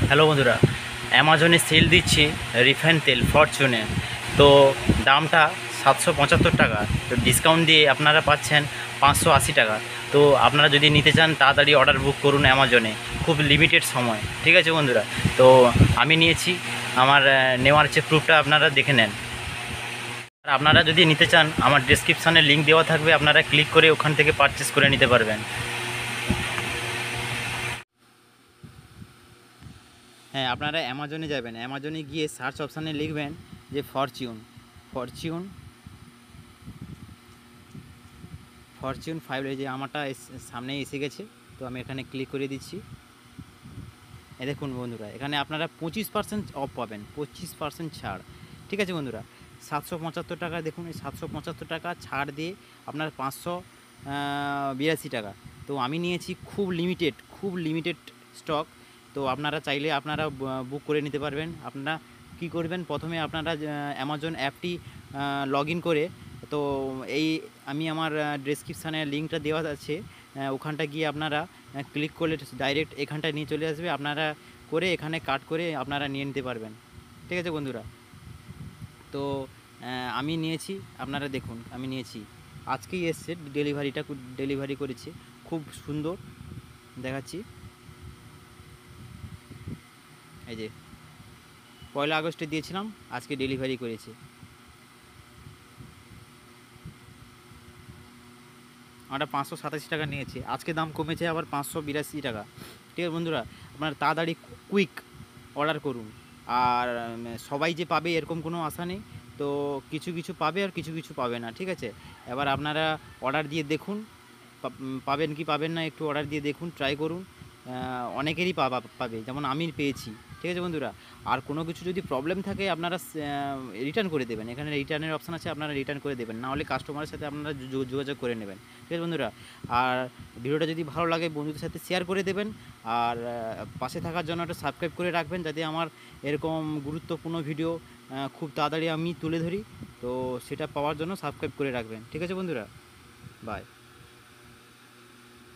Hello বন্ধুরা, অ্যামাজনে sell দিচ্ছি রিফাইন তেল ফরচুনে। তো দামটা 775 টাকা, তো ডিসকাউন্ট দিয়ে আপনারা পাচ্ছেন 580 টাকা। তো আপনারা যদি নিতে চান তাড়াতাড়ি অর্ডার বুক করুন অ্যামাজনে, খুব লিমিটেড সময়। ঠিক আছে বন্ধুরা, তো আমি নিয়েছি, আমার নেওয়ার যে প্রুফটা আপনারা দেখে নেন। আর আপনারা যদি নিতে চান আমার ডেসক্রিপশানে লিঙ্ক দেওয়া থাকবে, আপনারা ক্লিক করে ওখান থেকে পারচেস করে নিতে পারবেন। হ্যাঁ, আপনারা অ্যামাজনে যাবেন, অ্যামাজনে গিয়ে সার্চ অপশানে লিখবেন যে ফরচিউন ফরচিউন ফরচিউন 5, এই যে আমারটা সামনেই এসে গেছে। তো আমি এখানে ক্লিক করে দিচ্ছি। দেখুন বন্ধুরা, এখানে আপনারা 25% অফ পাবেন, 25% ছাড়। ঠিক আছে বন্ধুরা, 775 টাকা, দেখুন এই 775 টাকা ছাড় দিয়ে আপনার 582 টাকা। তো আমি নিয়েছি খুব লিমিটেড স্টক। তো আপনারা চাইলে আপনারা বুক করে নিতে পারবেন। আপনারা কি করবেন, প্রথমে আপনারা অ্যামাজন অ্যাপটি লগ ইন করে, তো এই আমি আমার ডেসক্রিপশানে লিঙ্কটা দেওয়া আছে, ওখানটা গিয়ে আপনারা ক্লিক করলে ডাইরেক্ট এখানটায় নিয়ে চলে আসবে। আপনারা করে এখানে কাট করে আপনারা নিয়ে নিতে পারবেন। ঠিক আছে বন্ধুরা, তো আমি নিয়েছি, আপনারা দেখুন আমি নিয়েছি, আজকেই এসছে, ডেলিভারি করেছি, খুব সুন্দর দেখাচ্ছি। এই যে 1 আগস্টে দিয়েছিলাম, আজকে ডেলিভারি করেছি। আমরা 587 টাকা নিয়েছি, আজকে দাম কমেছে আবার 582 টাকা। ঠিক আছে বন্ধুরা, আপনারা তাড়াতাড়ি কুইক অর্ডার করুন। আর সবাই যে পাবে এরকম কোনো আশা নেই। তো কিছু কিছু পাবে আর কিছু কিছু পাবে না। ঠিক আছে, এবার আপনারা অর্ডার দিয়ে দেখুন, পাবেন কি পাবেন না, একটু অর্ডার দিয়ে দেখুন, ট্রাই করুন। অনেকেরই পাবে, যেমন আমি পেয়েছি। ঠিক আছে বন্ধুরা, আর কোনো কিছু যদি প্রবলেম থাকে আপনারা রিটার্ন করে দেবেন, এখানে রিটার্নের অপশান আছে, আপনারা রিটার্ন করে দেবেন, নাহলে কাস্টমারের সাথে আপনারা যোগাযোগ করে নেবেন। ঠিক আছে বন্ধুরা, আর ভিডিওটা যদি ভালো লাগে বন্ধুদের সাথে শেয়ার করে দেবেন। আর পাশে থাকার জন্য একটা সাবস্ক্রাইব করে রাখবেন, যাতে আমার এরকম গুরুত্বপূর্ণ ভিডিও খুব তাড়াতাড়ি আমি তুলে ধরি। তো সেটা পাওয়ার জন্য সাবস্ক্রাইব করে রাখবেন। ঠিক আছে বন্ধুরা, বাই।